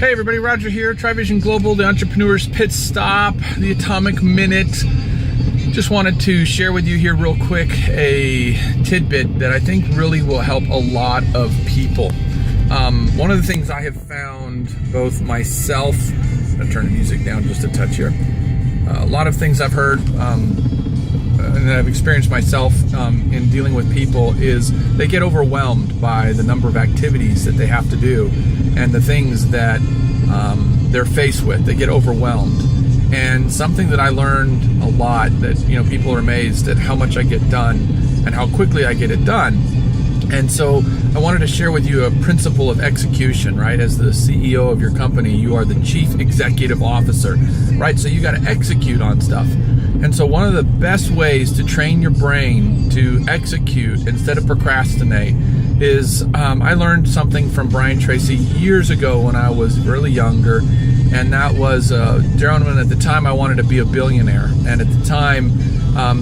Hey everybody, Roger here, TriVision Global, the Entrepreneur's Pit Stop, the Atomic Minute. Just wanted to share with you here real quick a tidbit that I think really will help a lot of people. One of the things I have found both myself, I'm going to turn the music down just a touch here. A lot of things I've heard and that I've experienced myself in dealing with people is they get overwhelmed by the number of activities that they have to do and the things that they're faced with. They get overwhelmed. And something that I learned a lot, that people are amazed at how much I get done and how quickly I get it done. And so I wanted to share with you a principle of execution, right? As the CEO of your company, you are the chief executive officer, right? So you got to execute on stuff. And so one of the best ways to train your brain to execute instead of procrastinate is, I learned something from Brian Tracy years ago when I was really younger. And that was, gentleman, at the time I wanted to be a billionaire. And at the time,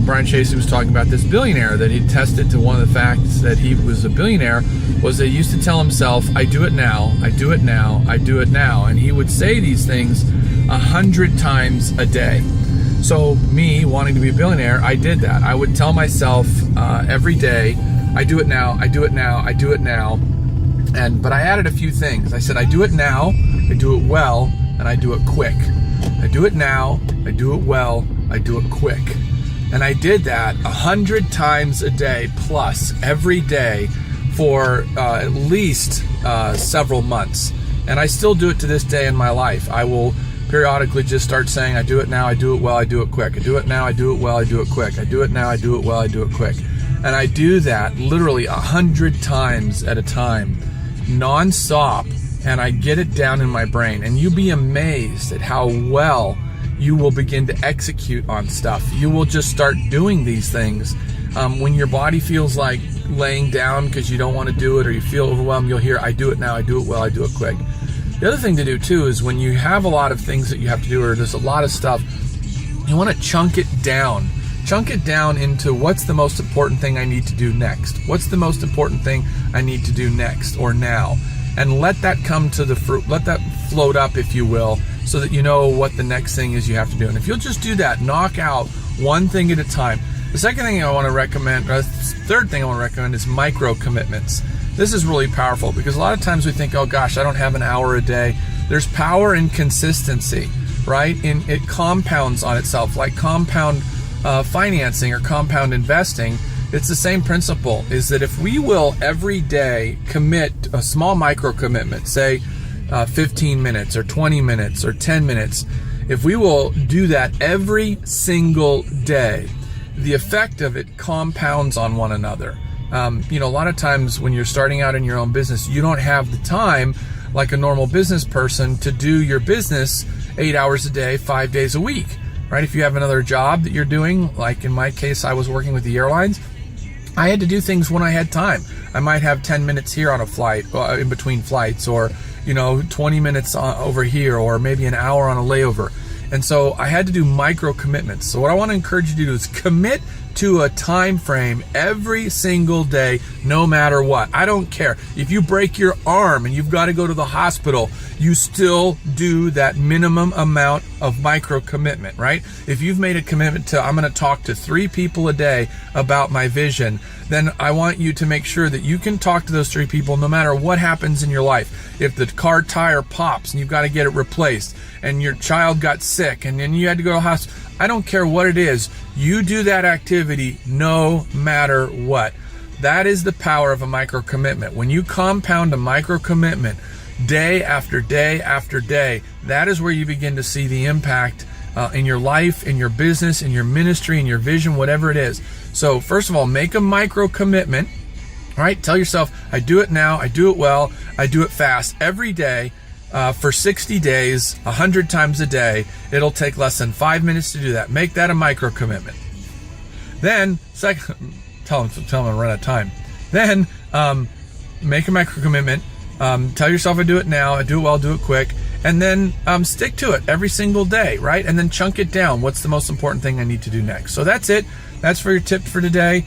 Brian Tracy was talking about this billionaire that he tested to one of the facts that he was a billionaire was that he used to tell himself, I do it now, I do it now, I do it now. And he would say these things 100 times a day. So me wanting to be a billionaire, I did that. I would tell myself every day, I do it now, I do it now, I do it now. But I added a few things. I said, I do it now, I do it well, and I do it quick. I do it now, I do it well, I do it quick. And I did that 100 times a day plus every day for at least several months. And I still do it to this day in my life. I will periodically just start saying, I do it now, I do it well, I do it quick. I do it now, I do it well, I do it quick. I do it now, I do it well, I do it quick. And I do that literally 100 times at a time, non-stop, and I get it down in my brain. And you'll be amazed at how well you will begin to execute on stuff. You will just start doing these things. When your body feels like laying down because you don't want to do it or you feel overwhelmed, you'll hear, I do it now, I do it well, I do it quick. The other thing to do too is when you have a lot of things that you have to do or there's a lot of stuff, you want to chunk it down. Chunk it down into what's the most important thing I need to do next? What's the most important thing I need to do next or now? And let that come to the fruit, let that float up, if you will, so that you know what the next thing is you have to do. And if you'll just do that, knock out one thing at a time. The second thing I want to recommend, or the third thing I want to recommend is micro commitments. This is really powerful because a lot of times we think, oh gosh, I don't have an hour a day. There's power in consistency, right? It compounds on itself, like compound financing or compound investing. It's the same principle, is that if we will every day commit a small micro commitment, say 15 minutes or 20 minutes or 10 minutes, if we will do that every single day, the effect of it compounds on one another. A lot of times when you're starting out in your own business, you don't have the time like a normal business person to do your business 8 hours a day, 5 days a week, right? If you have another job that you're doing, like in my case, I was working with the airlines, I had to do things when I had time. I might have 10 minutes here on a flight, in between flights, or 20 minutes over here, or maybe an hour on a layover. And so I had to do micro commitments. So what I want to encourage you to do is commit to a time frame every single day, no matter what. I don't care. If you break your arm and you've got to go to the hospital, you still do that minimum amount of micro commitment, right? If you've made a commitment to, I'm going to talk to 3 people a day about my vision, then I want you to make sure that you can talk to those 3 people no matter what happens in your life. If the car tire pops and you've got to get it replaced, and your child got sick and then you had to go to the hospital, I don't care what it is, you do that activity no matter what. That is the power of a micro commitment. When you compound a micro commitment day after day after day, that is where you begin to see the impact in your life, in your business, in your ministry, in your vision, whatever it is. So first of all, make a micro commitment. All right, tell yourself, I do it now, I do it well, I do it fast every day. For 60 days, 100 times a day. It'll take less than 5 minutes to do that. Make that a micro commitment. Then, tell them to run out of time. Then, make a micro commitment. Tell yourself, I do it now, I do it well, do it quick. And then stick to it every single day, right? And then chunk it down. What's the most important thing I need to do next? So that's it. That's for your tip for today.